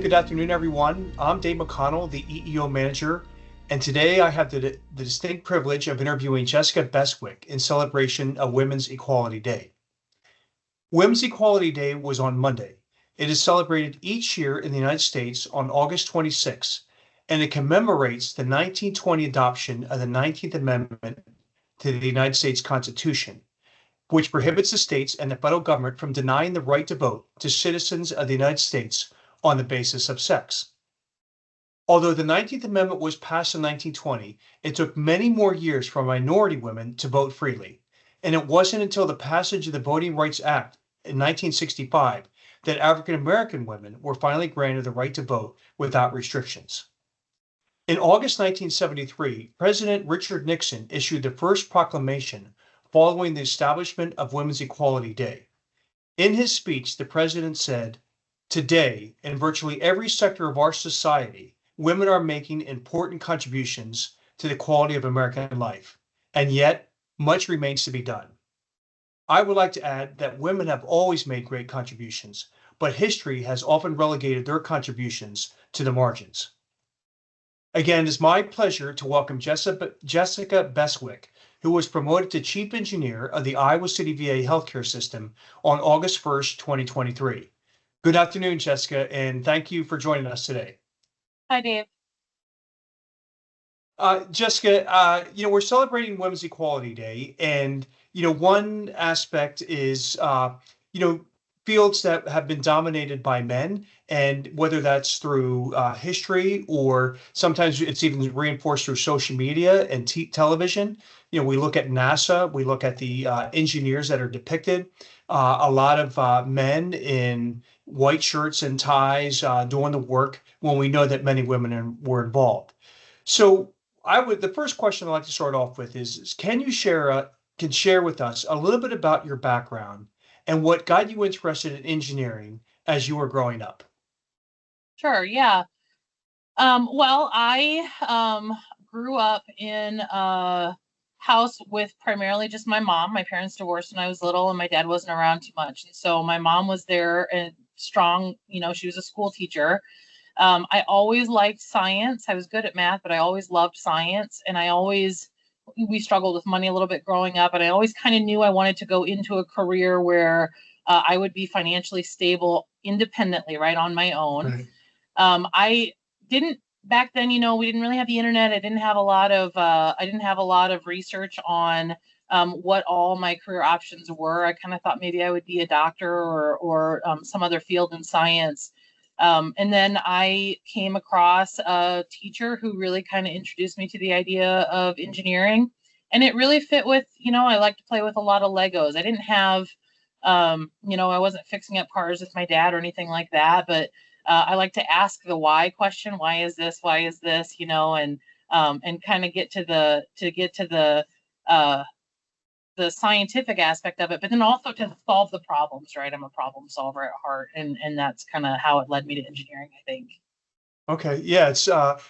Good afternoon, everyone. I'm Dave McConnell, the EEO manager, and today I have the distinct privilege of interviewing Jessica Beswick in celebration of Women's Equality Day. Women's Equality Day was on Monday. It is celebrated each year in the United States on August 26, and it commemorates the 1920 adoption of the 19th Amendment to the United States Constitution, which prohibits the states and the federal government from denying the right to vote to citizens of the United States on the basis of sex. Although the 19th Amendment was passed in 1920, it took many more years for minority women to vote freely, and it wasn't until the passage of the Voting Rights Act in 1965 that African American women were finally granted the right to vote without restrictions. In August 1973, President Richard Nixon issued the first proclamation following the establishment of Women's Equality Day. In his speech, the president said, "Today, in virtually every sector of our society, women are making important contributions to the quality of American life, and yet much remains to be done." I would like to add that women have always made great contributions, but history has often relegated their contributions to the margins. Again, it's my pleasure to welcome Jessica Beswick, who was promoted to Chief Engineer of the Iowa City VA Healthcare System on August 1st, 2023. Good afternoon, Jessica, and thank you for joining us today. Hi, Dave. Jessica, we're celebrating Women's Equality Day, and, one aspect is, fields that have been dominated by men, and whether that's through history or sometimes it's even reinforced through social media and television. We look at NASA, we look at the engineers that are depicted, a lot of men in white shirts and ties doing the work when we know that many women were involved. So the first question I'd like to start off with is can you share with us a little bit about your background and what got you interested in engineering as you were growing up? Sure, yeah. Well, I grew up in a house with primarily just my mom. My parents divorced when I was little, and my dad wasn't around too much. And so my mom was there and strong, she was a school teacher. I always liked science. I was good at math, but I always loved science. And we struggled with money a little bit growing up. And I always kind of knew I wanted to go into a career where I would be financially stable independently, right, on my own. Right. I didn't back then, we didn't really have the internet. I didn't have a lot of research on what all my career options were. I kind of thought maybe I would be a doctor or some other field in science. And then I came across a teacher who really kind of introduced me to the idea of engineering. And it really fit with, I like to play with a lot of Legos. I didn't have, I wasn't fixing up cars with my dad or anything like that, but I like to ask the why question. Why is this? Why is this? And kind of get to the scientific aspect of it, but then also to solve the problems, right? I'm a problem solver at heart, and that's kind of how it led me to engineering, I think. Okay, yeah, it's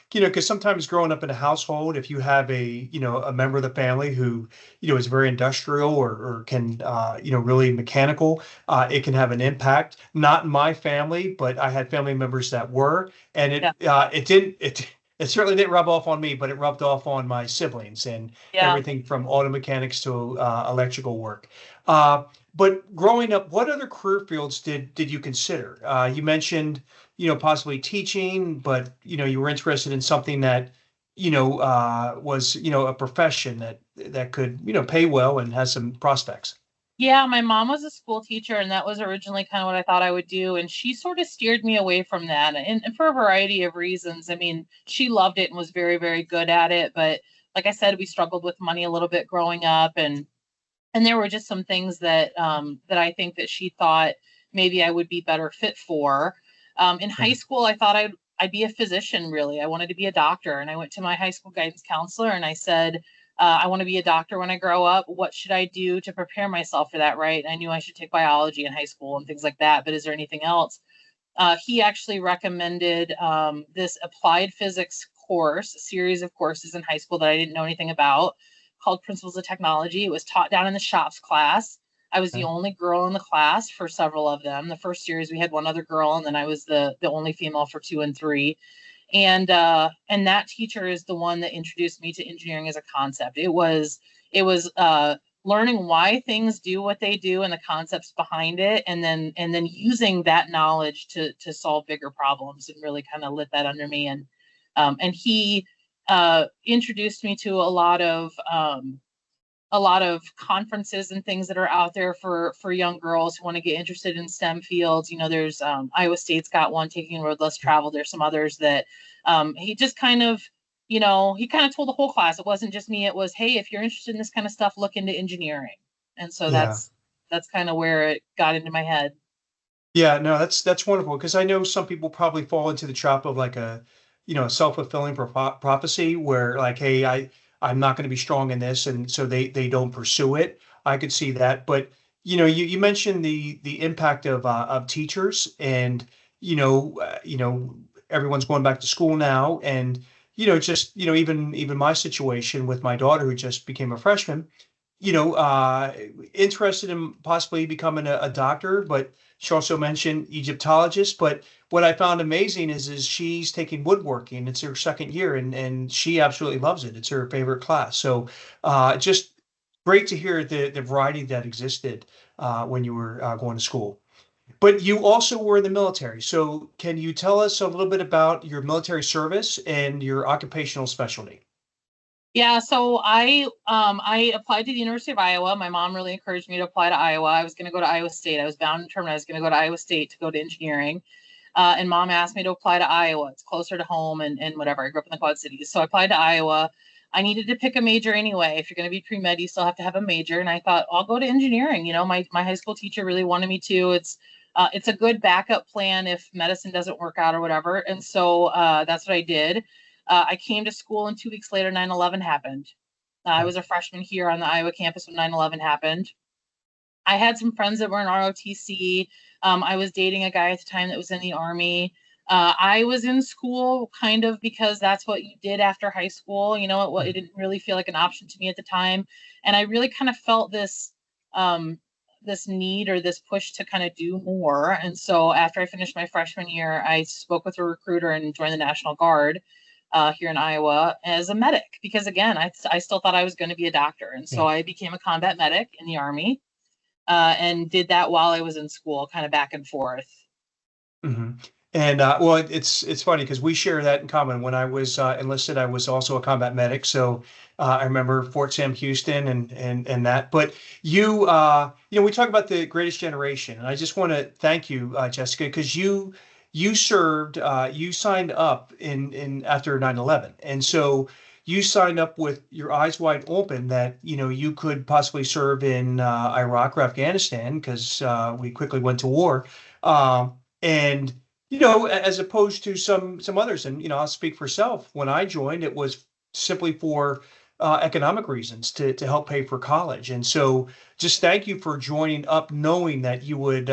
because sometimes growing up in a household, if you have a member of the family who is very industrial or can really mechanical, it can have an impact. Not in my family, but I had family members that were, and it certainly didn't rub off on me, but it rubbed off on my siblings and everything from auto mechanics to electrical work. But growing up, what other career fields did you consider? You mentioned possibly teaching, but you were interested in something that was a profession that could pay well and has some prospects. Yeah, my mom was a school teacher, and that was originally kind of what I thought I would do. And she sort of steered me away from that, and for a variety of reasons. I mean, she loved it and was very, very good at it. But like I said, we struggled with money a little bit growing up, and there were just some things that I think that she thought maybe I would be better fit for. In high school, I thought I'd be a physician, really. I wanted to be a doctor, and I went to my high school guidance counselor, and I said, I want to be a doctor when I grow up. What should I do to prepare myself for that, right? And I knew I should take biology in high school and things like that, but is there anything else? He actually recommended this applied physics course, a series of courses in high school that I didn't know anything about, called Principles of Technology. It was taught down in the shops class. I was the Okay. only girl in the class for several of them. The first series we had one other girl, and then I was the only female for 2 and 3. And that teacher is the one that introduced me to engineering as a concept. It was learning why things do what they do and the concepts behind it, and then using that knowledge to solve bigger problems, and really kind of lit that under me. And he introduced me to a lot of conferences and things that are out there for young girls who want to get interested in STEM fields. There's Iowa State's got one, Taking Road Less Traveled. There's some others that he just kind of, he kind of told the whole class. It wasn't just me. It was, hey, if you're interested in this kind of stuff, look into engineering. And so Yeah. that's kind of where it got into my head. Yeah, no, that's wonderful because I know some people probably fall into the trap of like a self-fulfilling prophecy where like, hey, I'm not going to be strong in this, and so they don't pursue it. I could see that, but you mentioned the impact of teachers, and everyone's going back to school now, and just even my situation with my daughter who just became a freshman, you know, uh, interested in possibly becoming a doctor, but she also mentioned Egyptologist. But what I found amazing is she's taking woodworking. It's her second year, and she absolutely loves it. It's her favorite class. So just great to hear the variety that existed when you were going to school. But you also were in the military. So can you tell us a little bit about your military service and your occupational specialty? Yeah, so I applied to the University of Iowa. My mom really encouraged me to apply to Iowa. I was going to go to Iowa State. I was bound and determined I was going to go to Iowa State to go to engineering. And mom asked me to apply to Iowa. It's closer to home and whatever. I grew up in the Quad Cities. So I applied to Iowa. I needed to pick a major anyway. If you're going to be pre-med, you still have to have a major. And I thought, I'll go to engineering. My high school teacher really wanted me to. It's a good backup plan if medicine doesn't work out or whatever. And so that's what I did. I came to school, and 2 weeks later, 9/11 happened. I Okay. was a freshman here on the Iowa campus when 9/11 happened. I had some friends that were in ROTC. I was dating a guy at the time that was in the Army. I was in school kind of because that's what you did after high school. It didn't really feel like an option to me at the time. And I really kind of felt this need or this push to kind of do more. And so after I finished my freshman year, I spoke with a recruiter and joined the National Guard here in Iowa as a medic, because again, I still thought I was going to be a doctor. And so Yeah. I became a combat medic in the Army, and did that while I was in school, kind of back and forth. Hmm. And well, it's funny because we share that in common. When I was enlisted, I was also a combat medic, so I remember Fort Sam Houston and that. But we talk about the greatest generation, and I just want to thank you, Jessica, because you served, you signed up in after 9/11, and so you signed up with your eyes wide open that you could possibly serve in Iraq or Afghanistan because we quickly went to war. And as opposed to some others, and I'll speak for self. When I joined, it was simply for economic reasons to help pay for college. And so, just thank you for joining up, knowing that you would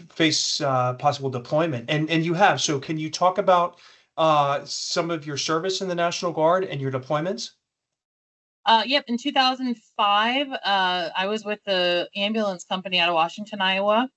face possible deployment, and you have. So, can you talk about some of your service in the National Guard and your deployments? Yep, in 2005, I was with the ambulance company out of Washington, Iowa.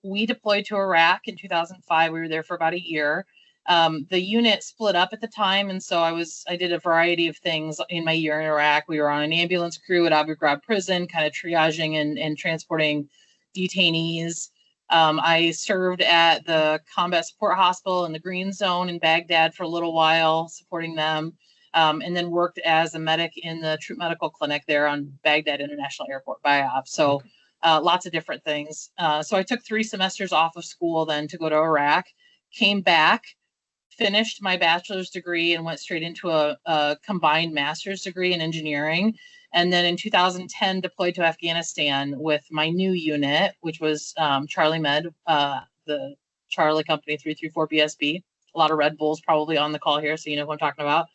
We deployed to Iraq in 2005. We were there for about a year. The unit split up at the time, and so I did a variety of things in my year in Iraq. We were on an ambulance crew at Abu Ghraib prison, kind of triaging and transporting detainees. I served at the combat support hospital in the Green Zone in Baghdad for a little while, supporting them, and then worked as a medic in the troop medical clinic there on Baghdad International Airport, BIAP. So lots of different things. So I took 3 semesters off of school then to go to Iraq, came back, finished my bachelor's degree, and went straight into a combined master's degree in engineering. And then in 2010, deployed to Afghanistan with my new unit, which was Charlie Med, the Charlie Company 334 BSB. A lot of Red Bulls probably on the call here, so you know who I'm talking about.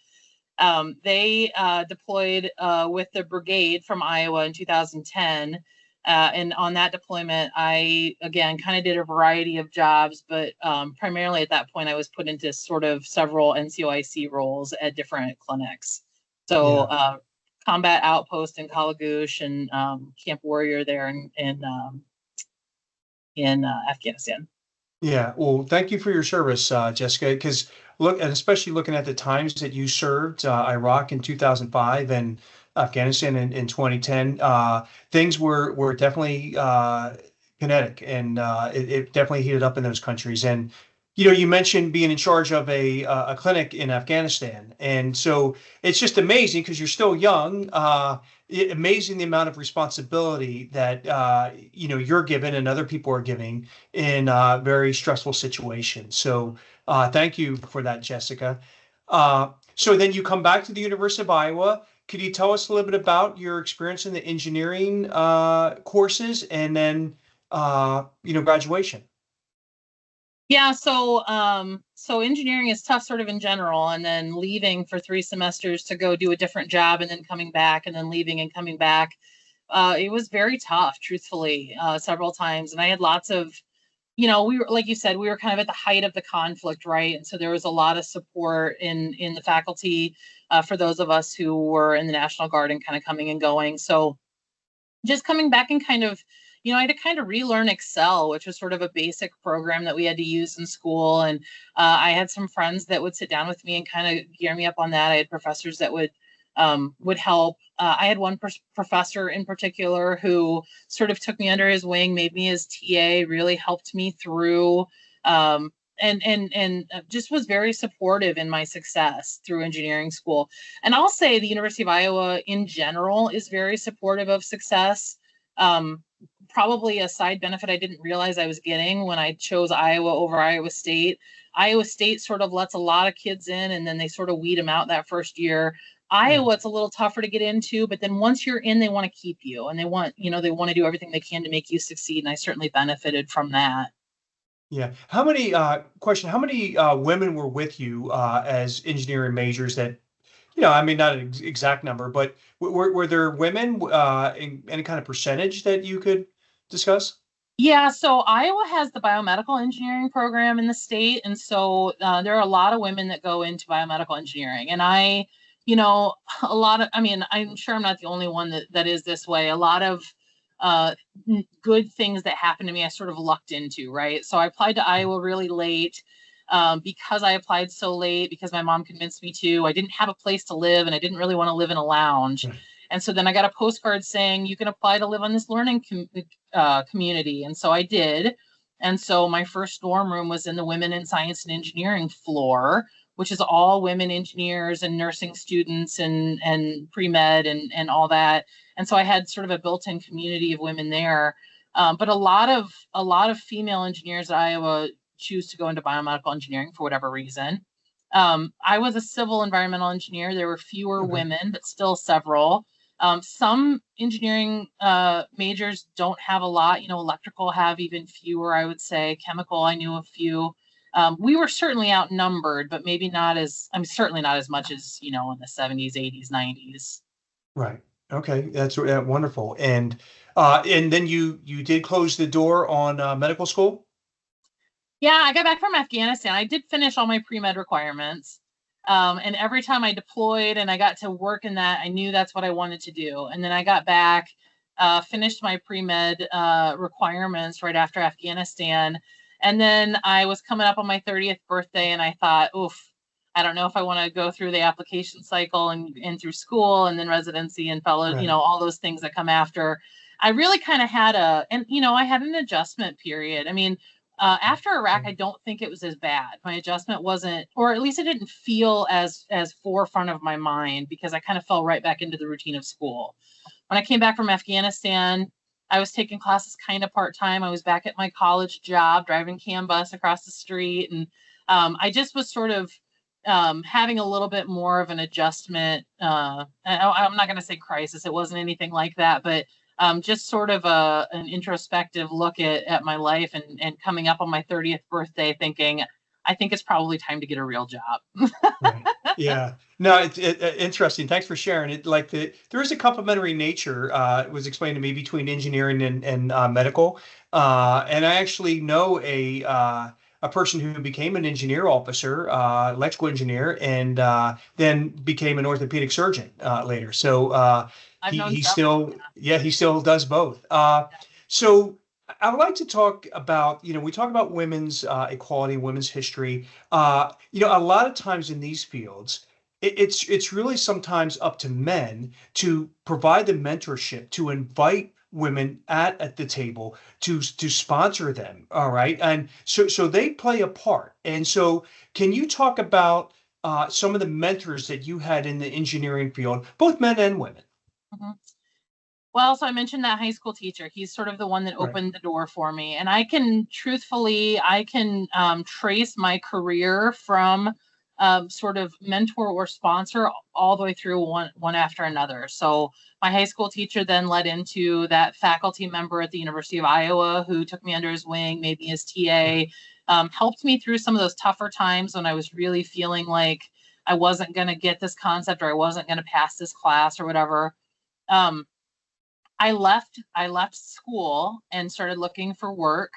They deployed with the brigade from Iowa in 2010. And on that deployment, I, again, kind of did a variety of jobs, but primarily at that point, I was put into sort of several NCOIC roles at different clinics. So Yeah. combat outpost in Kalagoosh and Camp Warrior there in Afghanistan. Yeah, well, thank you for your service, Jessica, because look, and especially looking at the times that you served Iraq in 2005 and Afghanistan in 2010, things were definitely kinetic, and it definitely heated up in those countries. And you mentioned being in charge of a clinic in Afghanistan, and so it's just amazing because you're still young. Amazing the amount of responsibility that you're given and other people are giving in very stressful situations. So thank you for that, Jessica. So then you come back to the University of Iowa. Could you tell us a little bit about your experience in the engineering courses and then graduation? Yeah, so engineering is tough sort of in general, and then leaving for 3 semesters to go do a different job and then coming back and then leaving and coming back. It was very tough, truthfully, several times. And I had lots of, we were, like you said, we were kind of at the height of the conflict, right? And so there was a lot of support in the faculty for those of us who were in the National Guard and kind of coming and going. So just coming back and kind of, I had to kind of relearn Excel, which was sort of a basic program that we had to use in school. And I had some friends that would sit down with me and kind of gear me up on that. I had professors that would help. I had one professor in particular who sort of took me under his wing, made me his TA, really helped me through, and just was very supportive in my success through engineering school. And I'll say the University of Iowa in general is very supportive of success. Probably a side benefit I didn't realize I was getting when I chose Iowa over Iowa State. Iowa State sort of lets a lot of kids in and then they sort of weed them out that first year. Iowa, it's a little tougher to get into, but then once you're in, they want to keep you and they want to do everything they can to make you succeed. And I certainly benefited from that. Yeah. How many women were with you as engineering majors that, I mean, not an exact number, but were there women in any kind of percentage that you could discuss? Yeah, so Iowa has the biomedical engineering program in the state. And so there are a lot of women that go into biomedical engineering. And I'm sure I'm not the only one that is this way. A lot of good things that happened to me, I sort of lucked into, right? So I applied to Iowa really late. Because I applied so late, because my mom convinced me to, I didn't have a place to live and I didn't really want to live in a lounge. Right. And so then I got a postcard saying you can apply to live on this learning community. And so I did. And so my first dorm room was in the Women in Science and Engineering floor, which is all women engineers and nursing students and pre-med and all that. And so I had sort of a built-in community of women there. But a lot of female engineers at Iowa choose to go into biomedical engineering for whatever reason. I was a civil environmental engineer. There were fewer women, but still several. Some engineering majors don't have a lot. Electrical have even fewer, I would say. Chemical, I knew a few. We were certainly outnumbered, but maybe certainly not as much as, in the 70s, 80s, 90s. Right. Okay. That's wonderful. And then you did close the door on medical school? Yeah, I got back from Afghanistan. I did finish all my pre-med requirements. And every time I deployed and I got to work in that, I knew that's what I wanted to do. And then I got back, finished my pre-med requirements right after Afghanistan. And then I was coming up on my 30th birthday and I thought, oof, I don't know if I want to go through the application cycle and through school and then residency and fellow, Right. All those things that come after. I really kind of had I had an adjustment period. I mean, after Iraq, I don't think it was as bad. My adjustment wasn't, or at least it didn't feel as forefront of my mind because I kind of fell right back into the routine of school. When I came back from Afghanistan, I was taking classes kind of part-time. I was back at my college job, driving CAN bus across the street. And I just was sort of having a little bit more of an adjustment. I'm not going to say crisis. It wasn't anything like that, but just sort of an introspective look at my life and coming up on my 30th birthday thinking, I think it's probably time to get a real job. Right. Yeah. No, it's interesting. Thanks for sharing it. Like there is a complementary nature, it was explained to me between engineering and medical. And I actually know a a person who became an engineer officer, electrical engineer, and then became an orthopedic surgeon later. So I've known he several. still, yeah, he still does both. So I would like to talk about, we talk about women's equality, women's history. A lot of times in these fields, it's really sometimes up to men to provide the mentorship, to invite women at the table, to sponsor them. All right, and so they play a part. And so, can you talk about some of the mentors that you had in the engineering field, both men and women? Mhm. Well, so I mentioned that high school teacher. He's sort of the one that Right. opened the door for me. And I can truthfully, I can trace my career from sort of mentor or sponsor all the way through one after another. So my high school teacher then led into that faculty member at the University of Iowa who took me under his wing, made me his TA, helped me through some of those tougher times when I was really feeling like I wasn't going to get this concept or I wasn't going to pass this class or whatever. Um, I left school and started looking for work.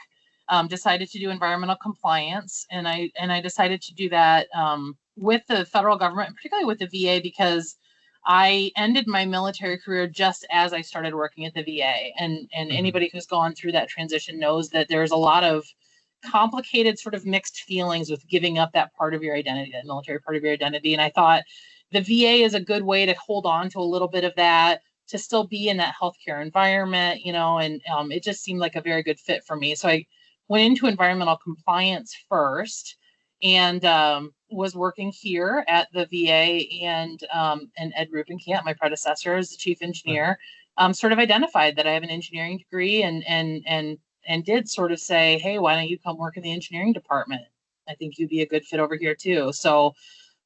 Decided to do environmental compliance, and I decided to do that with the federal government, particularly with the VA, because I ended my military career just as I started working at the VA. And Mhm. anybody who's gone through that transition knows that there's a lot of complicated sort of mixed feelings with giving up that part of your identity, that military part of your identity. And I thought the VA is a good way to hold on to a little bit of that, to still be in that healthcare environment, and it just seemed like a very good fit for me. So I went into environmental compliance first and was working here at the VA, and Ed Rubenkamp, my predecessor as the chief Right. engineer, sort of identified that I have an engineering degree and did sort of say, hey, why don't you come work in the engineering department? I think you'd be a good fit over here too. So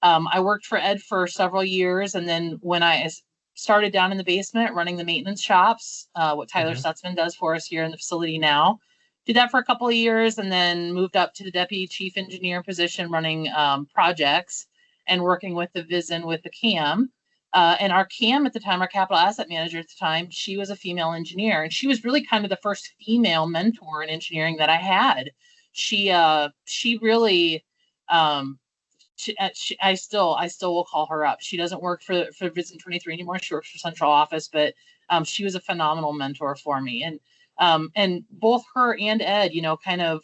I worked for Ed for several years, and then when I started down in the basement running the maintenance shops, what Tyler Mhm. Stutzman does for us here in the facility now, did that for a couple of years, and then moved up to the deputy chief engineer position, running projects and working with the VISN with the CAM. And our CAM at the time, our capital asset manager at the time, she was a female engineer, and she was really kind of the first female mentor in engineering that I had. She really um, I still will call her up. She doesn't work for Vision 23 anymore. She works for central office, but she was a phenomenal mentor for me. And both her and Ed, kind of,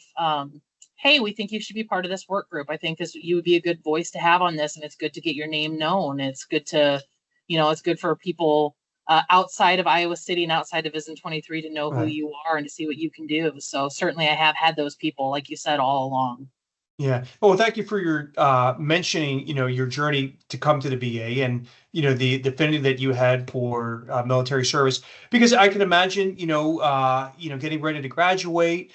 hey, we think you should be part of this work group. I think this you would be a good voice to have on this, and it's good to get your name known. It's good to, it's good for people outside of Iowa City and outside of Vision 23 to know who Right. you are and to see what you can do. So certainly, I have had those people, like you said, all along. Yeah. Well, thank you for your mentioning, your journey to come to the VA and, the affinity that you had for military service, because I can imagine, getting ready to graduate,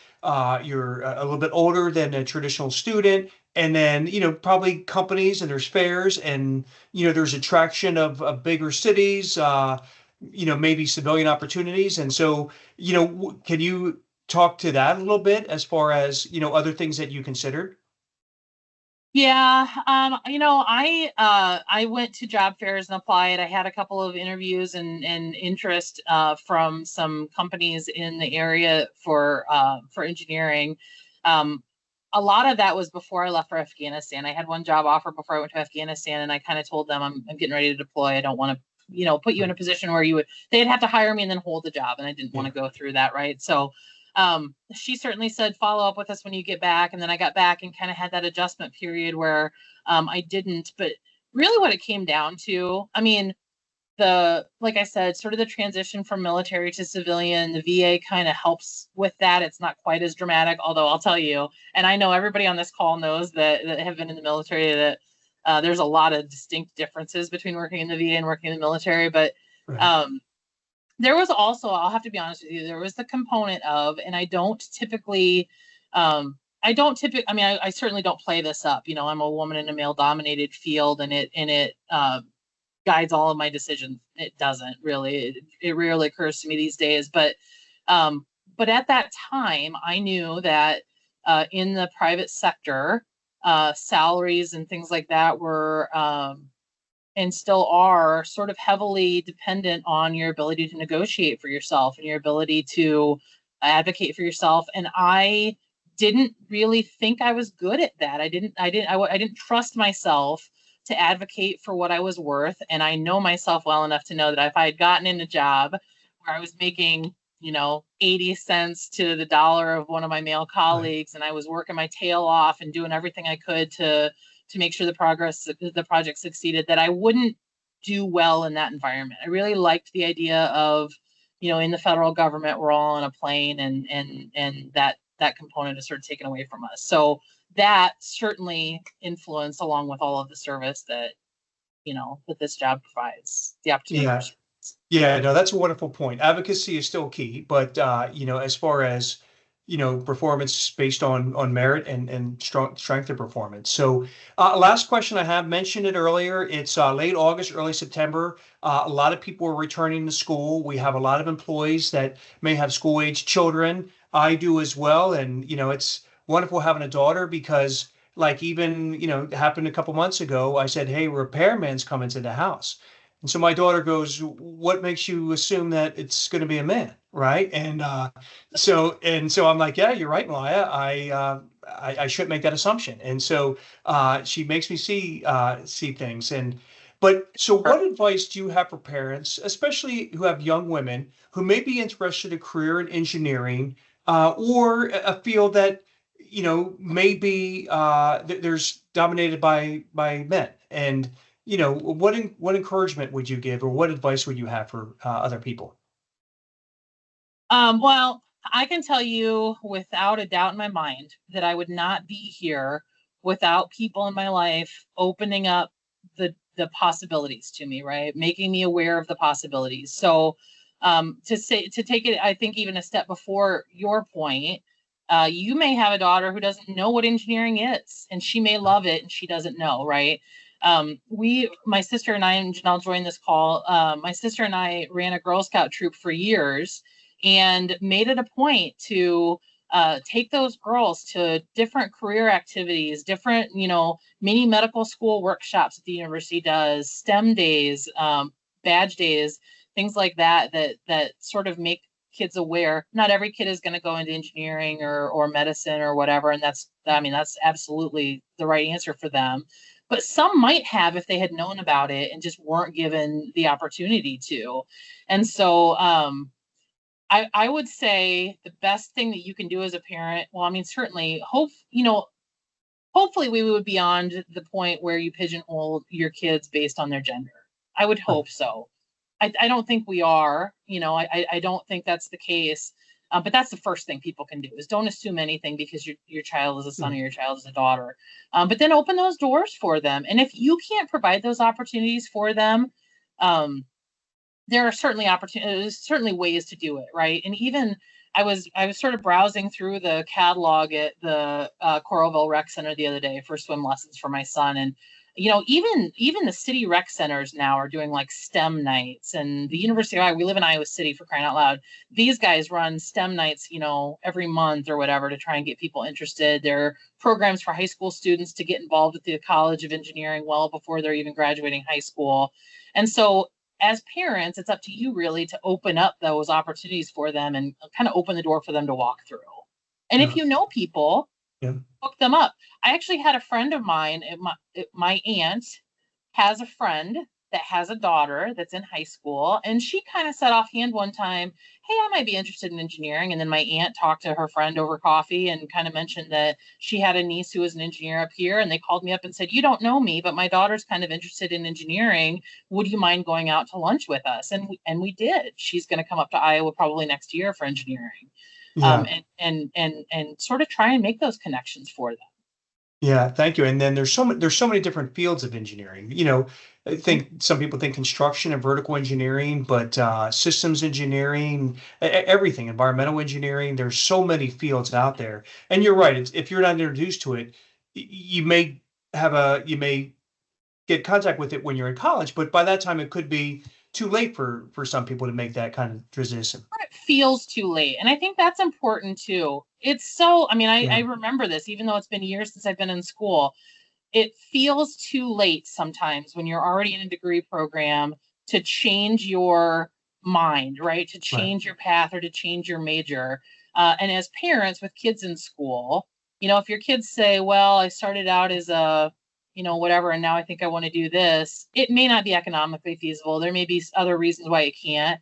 you're a little bit older than a traditional student, and then, probably companies and there's fairs and, there's attraction of bigger cities, maybe civilian opportunities. And so, can you talk to that a little bit as far as, other things that you considered? Yeah, I went to job fairs and applied. I had a couple of interviews and interest from some companies in the area for engineering. Um, a lot of that was before I left for Afghanistan. I had one job offer before I went to Afghanistan, and I kind of told them I'm getting ready to deploy. I don't want to, put you in a Right. position where they'd have to hire me and then hold the job, and I didn't want Yeah. to go through that, right? So she certainly said, follow up with us when you get back. And then I got back and kind of had that adjustment period where I didn't. But really, what it came down to, I mean, like I said, sort of the transition from military to civilian, the VA kind of helps with that. It's not quite as dramatic, although I'll tell you, and I know everybody on this call knows that have been in the military, that there's a lot of distinct differences between working in the VA and working in the military. But Right. um, there was also, I'll have to be honest with you, there was the component of, and I mean, I certainly don't play this up. I'm a woman in a male dominated field, and it guides all of my decisions. It doesn't really, it rarely occurs to me these days, um, but at that time, I knew that in the private sector, salaries and things like that were, and still are, sort of heavily dependent on your ability to negotiate for yourself and your ability to advocate for yourself. And I didn't really think I was good at that. I didn't trust myself to advocate for what I was worth. And I know myself well enough to know that if I had gotten in a job where I was making, 80 cents to the dollar of one of my male Right. colleagues, and I was working my tail off and doing everything I could to make sure the project succeeded, that I wouldn't do well in that environment. I really liked the idea of, in the federal government, we're all on a plane, and that component is sort of taken away from us. So that certainly influenced, along with all of the service that, that this job provides, the opportunity for Yeah. service. Yeah, no, that's a wonderful point. Advocacy is still key, but as far as performance based on merit and strength of performance. So, last question I have mentioned it earlier. It's late August, early September. A lot of people are returning to school. We have a lot of employees that may have school-age children. I do as well, and it's wonderful having a daughter because, like, even it happened a couple months ago. I said, "Hey, repairman's coming to the house." And so my daughter goes, "What makes you assume that it's going to be a man?" Right. And so I'm like, "Yeah, you're right, Malaya. I shouldn't make that assumption." And so she makes me see things. But so what advice do you have for parents, especially who have young women who may be interested in a career in engineering or a field that maybe there's dominated by men? And what encouragement would you give, or what advice would you have for other people? Well, I can tell you without a doubt in my mind that I would not be here without people in my life opening up the possibilities to me, right? Making me aware of the possibilities. So, to take it, I think even a step before your point, you may have a daughter who doesn't know what engineering is, and she may love it, and she doesn't know, right? My sister and I, and Janelle joined this call. My sister and I ran a Girl Scout troop for years and made it a point to take those girls to different career activities, different, mini medical school workshops that the university does, STEM days, badge days, things like that sort of make kids aware. Not every kid is going to go into engineering or medicine or whatever, and that's absolutely the right answer for them. But some might have if they had known about it and just weren't given the opportunity to. And so I would say the best thing that you can do as a parent, well, I mean, certainly hopefully we would be beyond the point where you pigeonhole your kids based on their gender. I would hope so. I don't think we are, I don't think that's the case. But that's the first thing people can do is don't assume anything because your child is a son or your child is a daughter. But then open those doors for them. And if you can't provide those opportunities for them, there are certainly opportunities, certainly ways to do it, right? And even I was sort of browsing through the catalog at the Coralville Rec Center the other day for swim lessons for my son, and even the city rec centers now are doing like STEM nights, and the University of Iowa. We live in Iowa City, for crying out loud. These guys run STEM nights, every month or whatever to try and get people interested. There are programs for high school students to get involved with the College of Engineering well before they're even graduating high school, and so as parents, it's up to you really to open up those opportunities for them and kind of open the door for them to walk through. And if Yeah. you know people, Yeah. hook them up. I actually had a friend of mine, my aunt has a friend that has a daughter that's in high school, and she kind of said offhand one time, "Hey, I might be interested in engineering." And then my aunt talked to her friend over coffee and kind of mentioned that she had a niece who was an engineer up here, and they called me up and said, "You don't know me, but my daughter's kind of interested in engineering. Would you mind going out to lunch with us?" And we did. She's going to come up to Iowa probably next year for engineering. Yeah. And sort of try and make those connections for them. Yeah, thank you. And then there's so many different fields of engineering. I think some people think construction and vertical engineering, but systems engineering, everything, environmental engineering. There's so many fields out there. And you're right. If you're not introduced to it, you may get contact with it when you're in college, but by that time it could be too late for some people to make that kind of transition. It feels too late. And I think that's important too. It's so, I mean, I Yeah. remember this, even though it's been years since I've been in school, it feels too late sometimes when you're already in a degree program to change your mind, right? To Right. change your path or to change your major. And as parents with kids in school, if your kids say, well, I started out as a, whatever, and now I think I want to do this, it may not be economically feasible. There may be other reasons why it can't.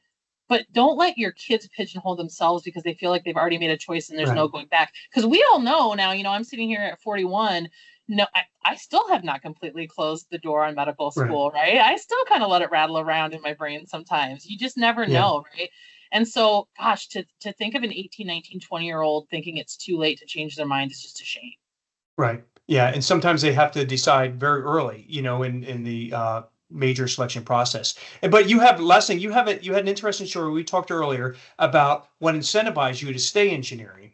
But don't let your kids pigeonhole themselves because they feel like they've already made a choice and there's no going back. Because we all know now, I'm sitting here at 41. No, I still have not completely closed the door on medical school, right? I still kind of let it rattle around in my brain sometimes. You just never know, right? And so, gosh, to think of an 18, 19, 20-year-old thinking it's too late to change their mind is just a shame. Right. Yeah. And sometimes they have to decide very early, in the major selection process. But you had an interesting story. We talked earlier about what incentivized you to stay engineering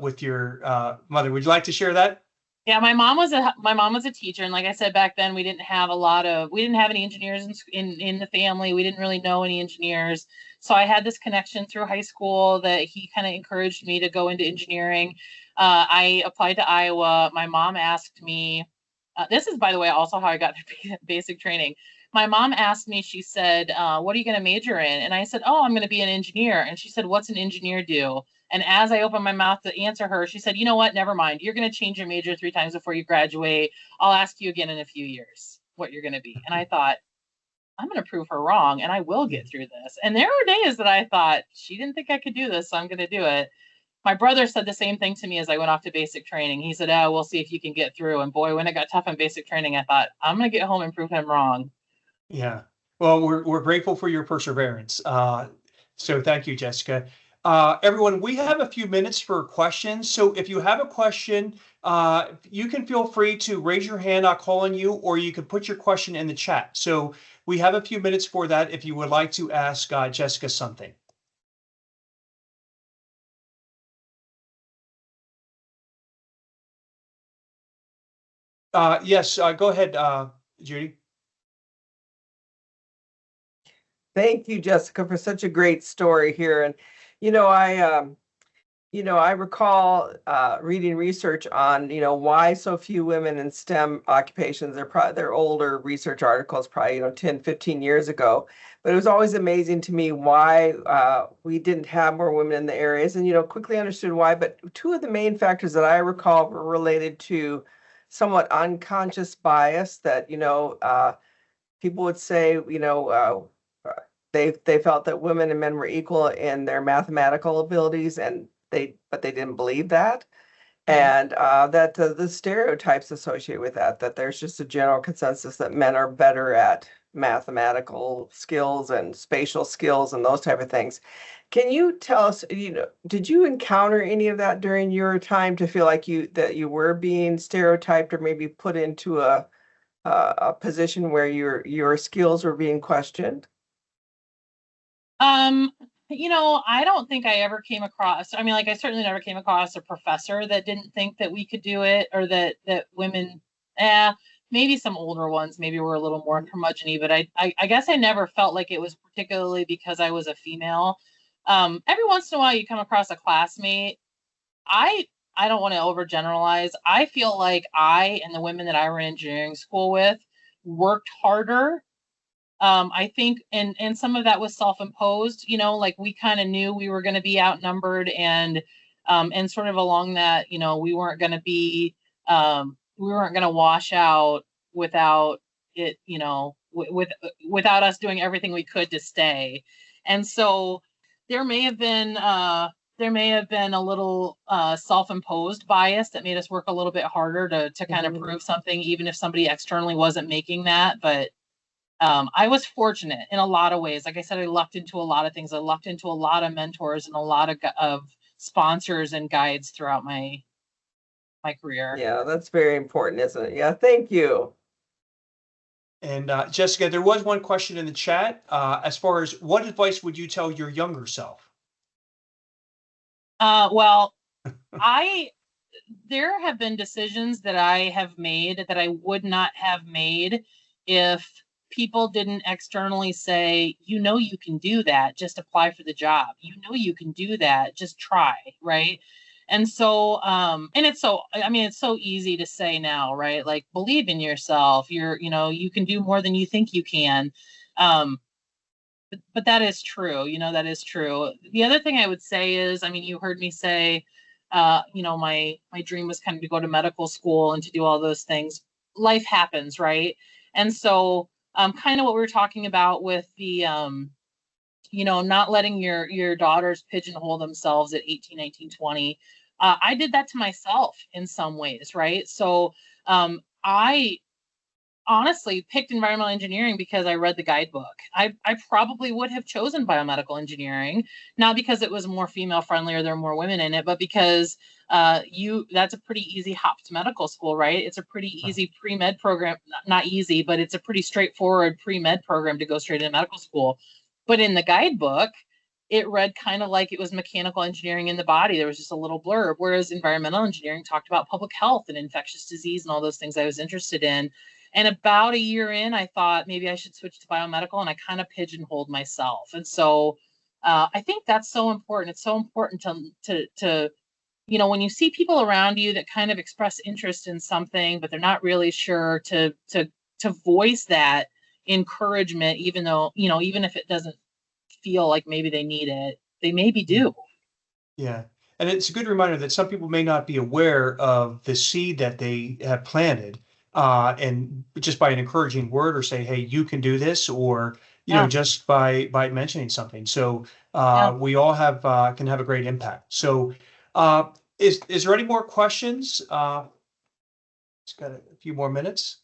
with your mother. Would you like to share that? Yeah, my mom was a teacher, and like I said, back then we didn't have any engineers in the family. We didn't really know any engineers. So I had this connection through high school that he kind of encouraged me to go into engineering. I applied to Iowa. My mom asked me, this is, by the way, also how I got the basic training. My mom asked me, she said, what are you going to major in? And I said, oh, I'm going to be an engineer. And she said, what's an engineer do? And as I opened my mouth to answer her, she said, you know what? Never mind. You're going to change your major 3 times before you graduate. I'll ask you again in a few years what you're going to be. And I thought, I'm going to prove her wrong and I will get through this. And there were days that I thought, she didn't think I could do this, so I'm going to do it. My brother said the same thing to me as I went off to basic training. He said, oh, we'll see if you can get through. And boy, when it got tough in basic training, I thought, I'm going to get home and prove him wrong. Yeah. Well, we're grateful for your perseverance. So thank you, Jessica. Everyone, we have a few minutes for questions. So if you have a question, you can feel free to raise your hand. I'll call on you, or you can put your question in the chat. So we have a few minutes for that if you would like to ask Jessica something. Yes, go ahead, Judy. Thank you, Jessica, for such a great story here. And, I recall reading research on, why so few women in STEM occupations. They're older research articles, probably, 10, 15 years ago. But it was always amazing to me why we didn't have more women in the areas, and, quickly understood why. But 2 of the main factors that I recall were related to somewhat unconscious bias that, people would say, they felt that women and men were equal in their mathematical abilities, but they didn't believe that, and that the stereotypes associated with that there's just a general consensus that men are better at mathematical skills and spatial skills and those type of things. Can you tell us, did you encounter any of that during your time to feel like that you were being stereotyped or maybe put into a position where your skills were being questioned? I don't think I ever came across, I certainly never came across a professor that didn't think that we could do it, or that women, maybe some older ones maybe were a little more curmudgeon-y, but I guess I never felt like it was particularly because I was a female. Every once in a while you come across a classmate. I don't want to overgeneralize. I feel like I and the women that I were in engineering school with worked harder. I think, and some of that was self-imposed, like we kind of knew we were going to be outnumbered, and sort of along that, we weren't going to wash out without it, without us doing everything we could to stay. And so there may have been a little self-imposed bias that made us work a little bit harder to kind of prove something, even if somebody externally wasn't making that. But I was fortunate in a lot of ways. Like I said, I lucked into a lot of things. I lucked into a lot of mentors and a lot of sponsors and guides throughout my career. Yeah, that's very important, isn't it? Yeah, thank you. And Jessica, there was one question in the chat. As far as what advice would you tell your younger self? Well, there have been decisions that I have made that I would not have made if people didn't externally say, you can do that, just apply for the job. You can do that, just try, right? And so, and it's so easy to say now, right? Like, believe in yourself. You can do more than you think you can. but that is true. That is true. The other thing I would say is, I mean, you heard me say, my dream was kind of to go to medical school and to do all those things. Life happens, right? And so, kind of what we were talking about with the, not letting your daughters pigeonhole themselves at 18, 19, 20. I did that to myself in some ways, right? So, I honestly picked environmental engineering because I read the guidebook. I probably would have chosen biomedical engineering, not because it was more female friendly or there are more women in it, but because that's a pretty easy hop to medical school, right? It's a pretty easy pre-med program, not easy, but it's a pretty straightforward pre-med program to go straight into medical school. But in the guidebook, it read kind of like it was mechanical engineering in the body. There was just a little blurb, whereas environmental engineering talked about public health and infectious disease and all those things I was interested in. And about a year in, I thought maybe I should switch to biomedical, and I kind of pigeonholed myself. And so I think that's so important. It's so important to when you see people around you that kind of express interest in something, but they're not really sure to voice that encouragement, even though, even if it doesn't feel like maybe they need it, they maybe do. Yeah. And it's a good reminder that some people may not be aware of the seed that they have planted. And just by an encouraging word or say, hey, you can do this, or, just by mentioning something. So we all can have a great impact. So is there any more questions? It's got a few more minutes.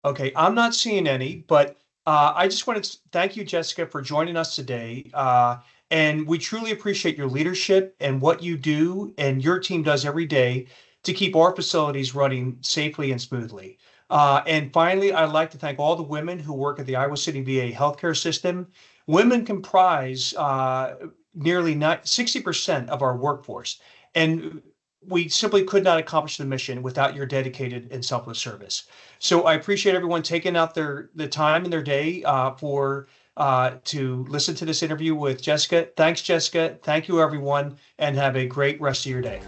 Okay, I'm not seeing any, but I just wanted to thank you, Jessica, for joining us today. And we truly appreciate your leadership and what you do and your team does every day to keep our facilities running safely and smoothly. And finally, I'd like to thank all the women who work at the Iowa City VA healthcare system. Women comprise nearly 60% of our workforce. And we simply could not accomplish the mission without your dedicated and selfless service. So I appreciate everyone taking out the time in their day to listen to this interview with Jessica. Thanks, Jessica. Thank you, everyone, and have a great rest of your day.